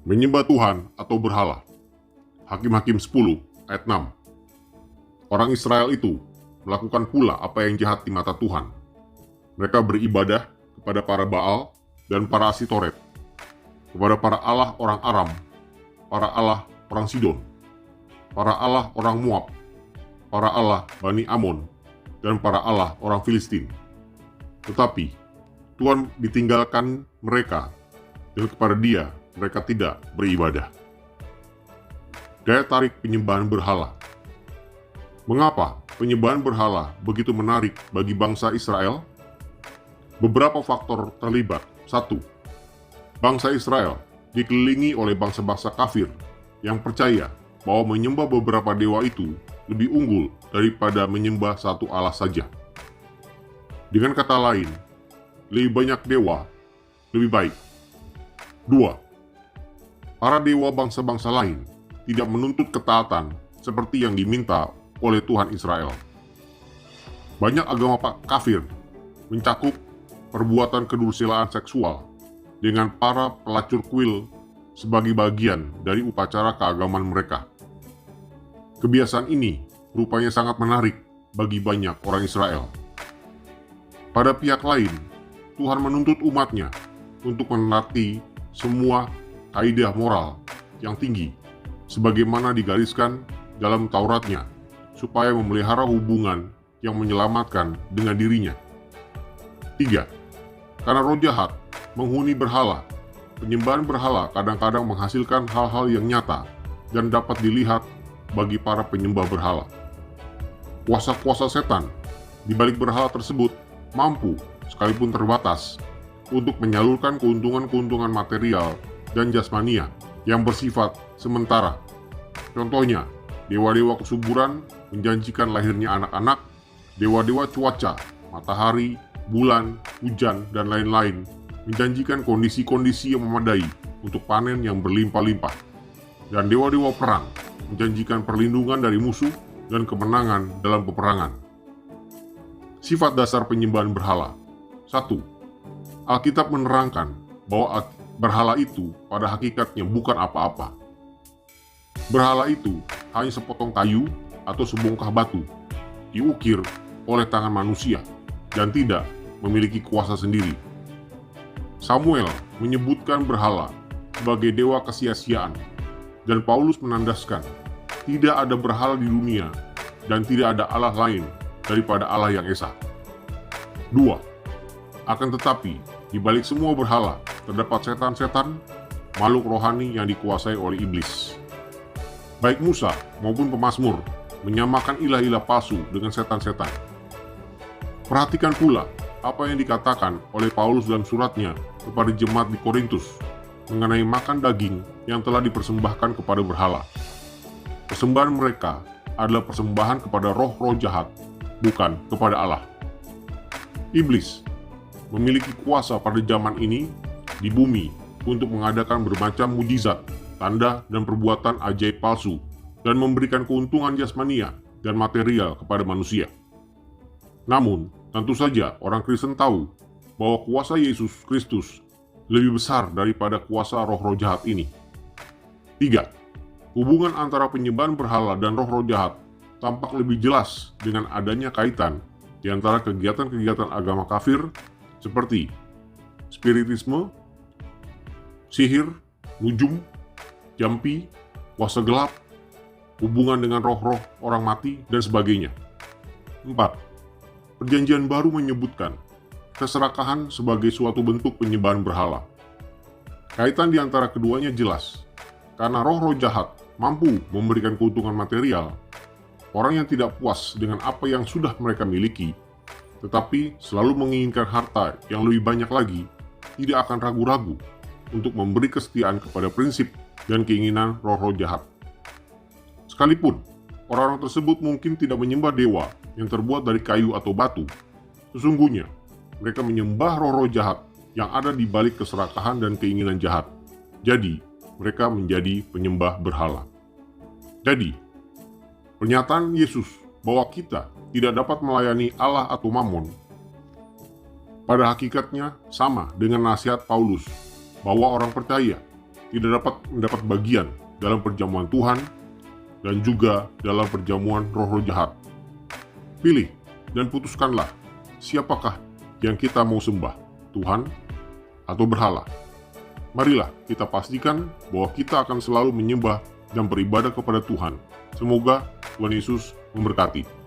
Menyembah Tuhan atau berhala. Hakim-Hakim 10 ayat 6. Orang Israel itu melakukan pula apa yang jahat di mata Tuhan. Mereka beribadah kepada para Baal dan para Asitoret, kepada para allah orang Aram, para allah orang Sidon, para allah orang Moab, para allah Bani Amon, dan para allah orang Filistin. Tetapi Tuhan ditinggalkan mereka, dan kepada Dia mereka tidak beribadah. Daya tarik penyembahan berhala. Mengapa penyembahan berhala begitu menarik bagi bangsa Israel? Beberapa faktor terlibat. 1. Bangsa Israel dikelilingi oleh bangsa-bangsa kafir yang percaya bahwa menyembah beberapa dewa itu lebih unggul daripada menyembah satu Allah saja. Dengan kata lain, lebih banyak dewa lebih baik. 2. Para dewa bangsa-bangsa lain tidak menuntut ketaatan seperti yang diminta oleh Tuhan Israel. Banyak agama kafir mencakup perbuatan kedursilaan seksual dengan para pelacur kuil sebagai bagian dari upacara keagamaan mereka. Kebiasaan ini rupanya sangat menarik bagi banyak orang Israel. Pada pihak lain, Tuhan menuntut umatnya untuk menaati semua kaidah moral yang tinggi sebagaimana digariskan dalam Tauratnya, supaya memelihara hubungan yang menyelamatkan dengan dirinya. 3. Karena roh jahat menghuni berhala, penyembahan berhala kadang-kadang menghasilkan hal-hal yang nyata dan dapat dilihat bagi para penyembah berhala. Kuasa-kuasa setan di balik berhala tersebut mampu, sekalipun terbatas, untuk menyalurkan keuntungan-keuntungan material dan jasmania yang bersifat sementara. Contohnya, dewa-dewa kesuburan menjanjikan lahirnya anak-anak, dewa-dewa cuaca, matahari, bulan, hujan, dan lain-lain menjanjikan kondisi-kondisi yang memadai untuk panen yang berlimpah-limpah. Dan dewa-dewa perang menjanjikan perlindungan dari musuh dan kemenangan dalam peperangan. Sifat dasar penyembahan berhala. 1. Alkitab menerangkan bahwa berhala itu pada hakikatnya bukan apa-apa. Berhala itu hanya sepotong kayu atau sebongkah batu, diukir oleh tangan manusia, dan tidak memiliki kuasa sendiri. Samuel menyebutkan berhala sebagai dewa kesia-siaan, dan Paulus menandaskan, tidak ada berhala di dunia, dan tidak ada Allah lain daripada Allah yang Esa. 2. Akan tetapi, di balik semua berhala, terdapat setan-setan, makhluk rohani yang dikuasai oleh iblis. Baik Musa maupun pemazmur menyamakan ilah-ilah palsu dengan setan-setan. Perhatikan pula apa yang dikatakan oleh Paulus dalam suratnya kepada jemaat di Korintus mengenai makan daging yang telah dipersembahkan kepada berhala. Persembahan mereka adalah persembahan kepada roh-roh jahat, bukan kepada Allah. Iblis memiliki kuasa pada zaman ini di bumi untuk mengadakan bermacam mujizat, tanda, dan perbuatan ajaib palsu dan memberikan keuntungan jasmania dan material kepada manusia. Namun, tentu saja orang Kristen tahu bahwa kuasa Yesus Kristus lebih besar daripada kuasa roh-roh jahat ini. 3. Hubungan antara penyembahan berhala dan roh-roh jahat tampak lebih jelas dengan adanya kaitan di antara kegiatan-kegiatan agama kafir seperti spiritisme, sihir, nujum, jampi, kuasa gelap, hubungan dengan roh-roh orang mati, dan sebagainya. 4. Perjanjian baru menyebutkan keserakahan sebagai suatu bentuk penyembahan berhala. Kaitan di antara keduanya jelas, karena roh-roh jahat mampu memberikan keuntungan material. Orang yang tidak puas dengan apa yang sudah mereka miliki, tetapi selalu menginginkan harta yang lebih banyak lagi, tidak akan ragu-ragu untuk memberi kesetiaan kepada prinsip dan keinginan roh-roh jahat. Sekalipun orang-orang tersebut mungkin tidak menyembah dewa yang terbuat dari kayu atau batu, sesungguhnya mereka menyembah roh-roh jahat yang ada di balik keserakahan dan keinginan jahat. Jadi, mereka menjadi penyembah berhala. Jadi, pernyataan Yesus bahwa kita tidak dapat melayani Allah atau Mammon pada hakikatnya sama dengan nasihat Paulus bahwa orang percaya tidak dapat mendapat bagian dalam perjamuan Tuhan dan juga dalam perjamuan roh-roh jahat. Pilih dan putuskanlah siapakah yang kita mau sembah, Tuhan atau berhala. Marilah kita pastikan bahwa kita akan selalu menyembah dan beribadah kepada Tuhan. Semoga Tuhan Yesus memberkati.